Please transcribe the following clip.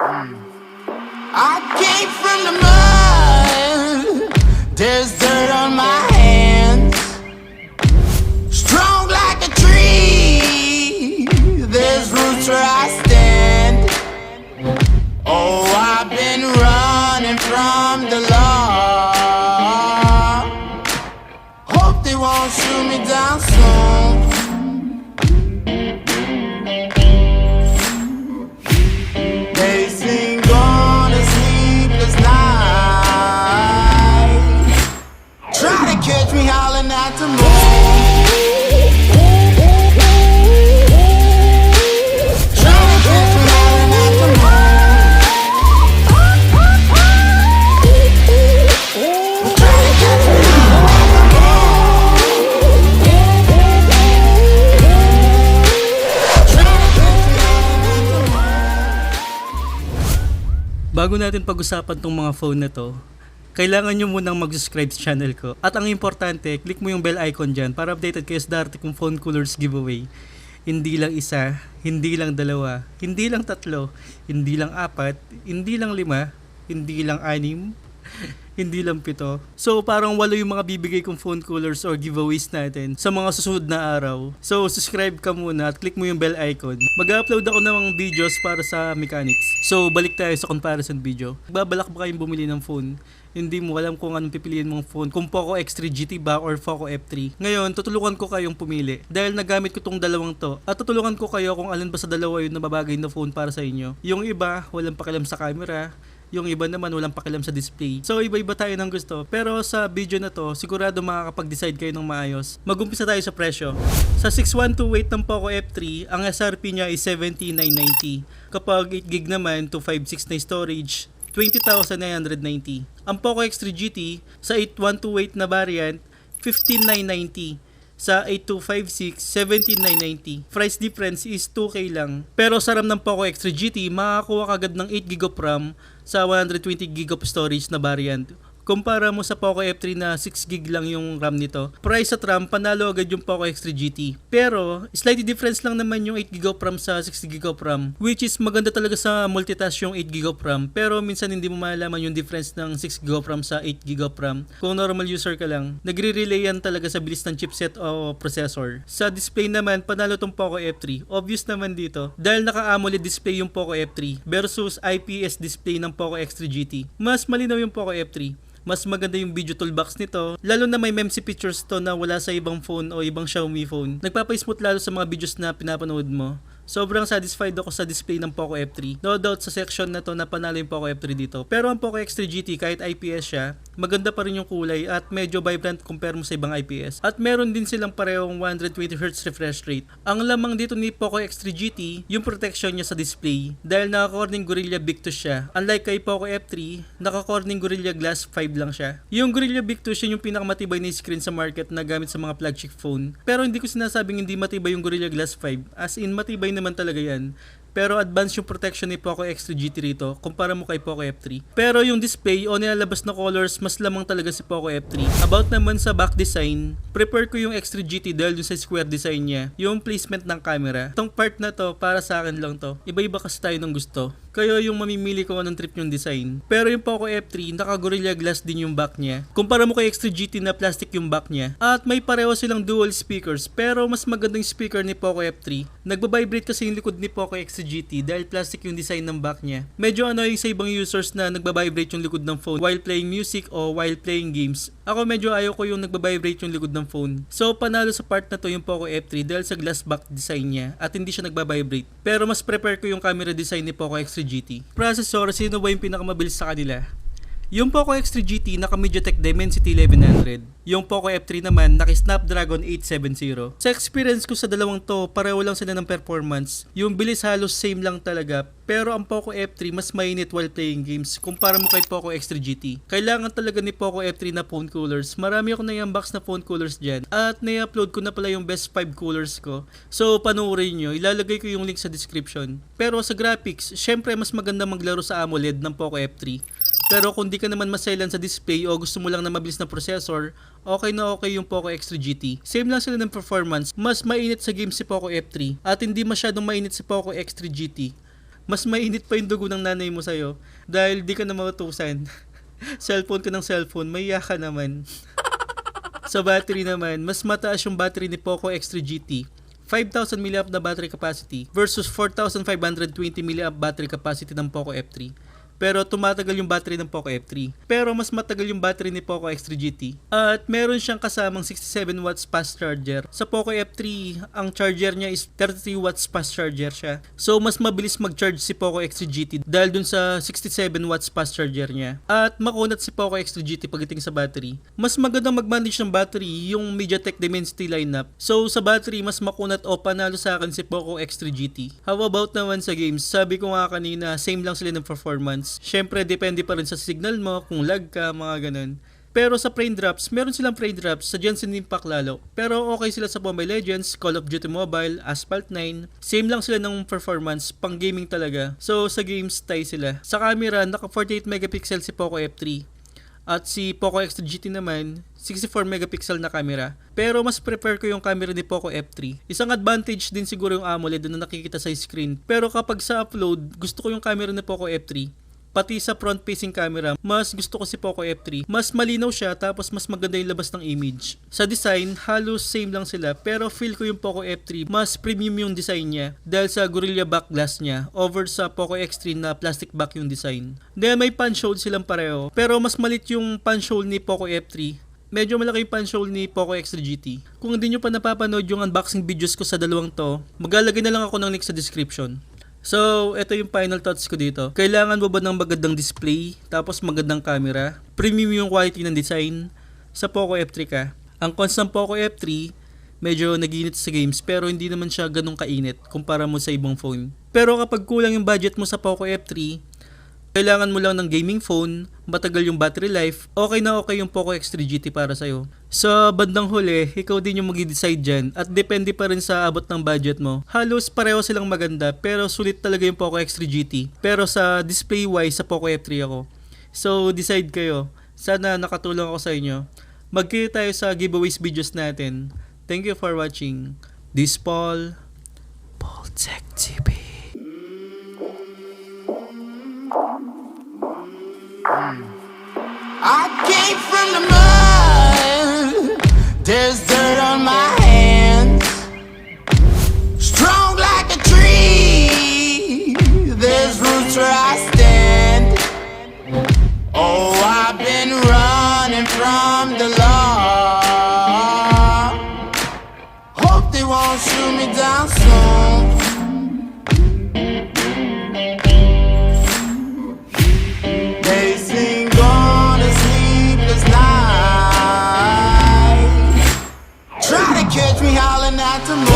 I came from the mud. There's dirt on my hands. Strong like a tree. There's roots where I stand. Oh, I've been running from the law. Hope they won't shoot me down soon. They sing on a sleepless night. Try to catch me howling at the moon. Bago natin pag-usapan tong mga phone na to, kailangan nyo munang mag-subscribe sa channel ko. At ang importante, click mo yung bell icon dyan para updated kayo sa darating kong phone coolers giveaway. Hindi lang isa, hindi lang dalawa, hindi lang tatlo, hindi lang apat, hindi lang lima, hindi lang anim, hindi lang pito. So parang walo yung mga bibigay kong phone coolers or giveaways natin sa mga susunod na araw. So subscribe ka muna at click mo yung bell icon. Mag-upload ako ng mga videos para sa mechanics. So balik tayo sa comparison video. Babalak ba kayong bumili ng phone? Hindi mo alam kung anong pipiliin mong phone, kung Poco X3 GT ba or Poco F3. Ngayon, tutulungan ko kayong pumili dahil nagamit ko tong dalawang to at tutulungan ko kayo kung alin ba sa dalawa yung nababagay na phone para sa inyo. Yung iba, walang pakialam sa camera. Yung iba naman walang pakialam sa display. So iba-iba tayo ng gusto. Pero sa video na to, sigurado makakapag-decide kayo ng maayos. Mag-umpisa tayo sa presyo. Sa 6128 ng Poco F3, ang SRP niya is 70,990. Kapag 8GB naman, 256 na storage, 20,990. Ang Poco X3 GT, sa 8128 na variant, 15,990. Sa 8256, 17,990. Price difference is 2K lang. Pero sa RAM ng Poco X3 GT, makakuha ka agad ng 8GB of RAM sa 120GB of storage na variant. Kumpara mo sa Poco F3 na 6GB lang yung RAM nito. Price at RAM, panalo agad yung Poco X3 GT. Pero, slightly difference lang naman yung 8GB of RAM sa 6GB of RAM. Which is maganda talaga sa multitask yung 8GB of RAM. Pero minsan hindi mo malalaman yung difference ng 6GB of RAM sa 8GB of RAM. Kung normal user ka lang, nagre-relay yan talaga sa bilis ng chipset o processor. Sa display naman, panalo tong Poco F3. Obvious naman dito. Dahil naka-AMOLED display yung Poco F3 versus IPS display ng Poco X3 GT. Mas malinaw yung Poco F3. Mas maganda yung video toolbox nito, lalo na may MEMC features to na wala sa ibang phone o ibang Xiaomi phone. Nagpapa-smooth lalo sa mga videos na pinapanood mo. Sobrang satisfied ako sa display ng Poco F3. No doubt sa section na to na panalo yung Poco F3 dito. Pero ang Poco X3 GT kahit IPS siya, maganda pa rin yung kulay at medyo vibrant compare mo sa ibang IPS. At meron din silang parehong 120Hz refresh rate. Ang lamang dito ni Poco X3 GT, yung protection niya sa display. Dahil naka-Corning Gorilla Victus siya. Unlike kay Poco F3, naka-Corning Gorilla Glass 5 lang siya. Yung Gorilla Victus yun yung pinakamatibay na screen sa market na gamit sa mga flagship phone. Pero hindi ko sinasabing hindi matibay yung Gorilla Glass 5. As in matibay naman talaga yan. Pero advanced yung protection ni Poco X3 GT rito kumpara mo kay Poco F3. Pero yung display o nilalabas na colors mas lamang talaga si Poco F3. About naman sa back design, prefer ko yung X3 GT dahil yung sa square design niya, yung placement ng camera. Itong part na to para sa akin lang to. Iba-iba kasi tayo ng gusto. Kayo yung mamimili kung anong trip yung design. Pero yung Poco F3, naka-Gorilla Glass din yung back niya. Kumpara mo kay X3 GT na plastic yung back niya. At may pareho silang dual speakers pero mas magandang speaker ni Poco F3. Nagbabibrate kasi yung likod ni Poco X3 GT dahil plastic yung design ng back niya. Medyo annoying sa ibang users na nagbabibrate yung likod ng phone while playing music o while playing games. Ako medyo ayaw ko yung nagbabibrate yung likod ng phone. So panalo sa part na to yung Poco F3 dahil sa glass back design niya at hindi siya nagbabibrate. Pero mas prefer ko yung camera design ni Poco X3 GT. Processor, sino ba yung pinakamabilis sa kanila? Yung Poco X3 GT naka MediaTek Dimensity 1100. Yung Poco F3 naman naka Snapdragon 870. Sa experience ko sa dalawang to, pareho lang sila ng performance. Yung bilis halos same lang talaga. Pero ang Poco F3 mas mainit while playing games kumpara mo kay Poco X3 GT. Kailangan talaga ni Poco F3 na phone coolers. Marami ako na-unbox na phone coolers dyan. At na-upload ko na pala yung best 5 coolers ko. So panoorin nyo, ilalagay ko yung link sa description. Pero sa graphics, syempre mas maganda maglaro sa AMOLED ng Poco F3. Pero kung di ka naman maselan sa display o gusto mo lang na mabilis na processor, okay na okay yung Poco X3 GT. Same lang sila ng performance, mas mainit sa game si Poco F3 at hindi masyadong mainit si Poco X3 GT. mas mainit pa yung dugo ng nanay mo sa'yo dahil di ka na mautusan. Cellphone ka ng cellphone, mahiya ka naman. Sa battery naman, mas mataas yung battery ni Poco X3 GT. 5,000 mAh na battery capacity versus 4,520 mAh battery capacity ng Poco F3. Pero tumatagal yung battery ng Poco F3. Pero mas matagal yung battery ni Poco X3 GT. At meron siyang kasamang 67 watts fast charger. Sa Poco F3, ang charger niya is 33 watts fast charger siya. So mas mabilis mag-charge si Poco X3 GT dahil dun sa 67 watts fast charger niya. At makunat si Poco X3 GT pagdating sa battery. Mas magandang mag-manage ng battery yung MediaTek Dimensity lineup. So sa battery, mas makunat o panalo sa akin si Poco X3 GT. How about naman sa games? Sabi ko nga kanina, same lang sila ng performance. Syempre, depende pa rin sa signal mo, kung lag ka, mga ganun. Pero sa frame drops, meron silang frame drops sa Genshin Impact lalo. Pero okay sila sa Mobile Legends, Call of Duty Mobile, Asphalt 9. Same lang sila ng performance, pang gaming talaga. So sa games, tie sila. Sa camera, naka 48 megapixel si Poco F3. At si Poco X3 GT naman, 64 megapixel na camera. Pero mas prefer ko yung camera ni Poco F3. Isang advantage din siguro yung AMOLED na nakikita sa screen. Pero kapag sa upload, gusto ko yung camera ni Poco F3. Pati sa front-facing camera, mas gusto ko si Poco F3. Mas malinaw siya, tapos mas maganda yung labas ng image. Sa design, halos same lang sila, pero feel ko yung Poco F3, mas premium yung design niya dahil sa Gorilla back glass niya over sa Poco X3 na plastic back yung design. Dahil may punch hole silang pareho, pero mas malit yung punch hole ni Poco F3. Medyo malaki yung punch hole ni Poco X3 GT. Kung hindi nyo pa napapanood yung unboxing videos ko sa dalawang to, maglalagay na lang ako ng link sa description. So, ito yung final thoughts ko dito. Kailangan mo ba ng magandang display, tapos magandang camera? Premium yung quality ng design. Sa Poco F3 ka. Ang cons ng Poco F3, medyo naginit sa games, pero hindi naman siya ganun kainit kumpara mo sa ibang phone. Pero kapag kulang yung budget mo sa Poco F3, kailangan mo lang ng gaming phone, matagal yung battery life, okay na okay yung Poco X3 GT para sa'yo. Sa bandang huli, ikaw din yung mag-decide dyan at depende pa rin sa abot ng budget mo. Halos pareho silang maganda pero sulit talaga yung Poco X3 GT. Pero sa display wise, sa Poco F3 ako. So decide kayo. Sana nakatulong ako sa inyo. Magkita tayo sa giveaways videos natin. Thank you for watching. This Paul Tech TV. I came from the mud. There's dirt on my hands. Strong like a tree. There's roots where I stand. Oh, I've been running from the law. Hope they won't shoot me down soon. They sing on a sleepless night. Try to catch me howling at the moon.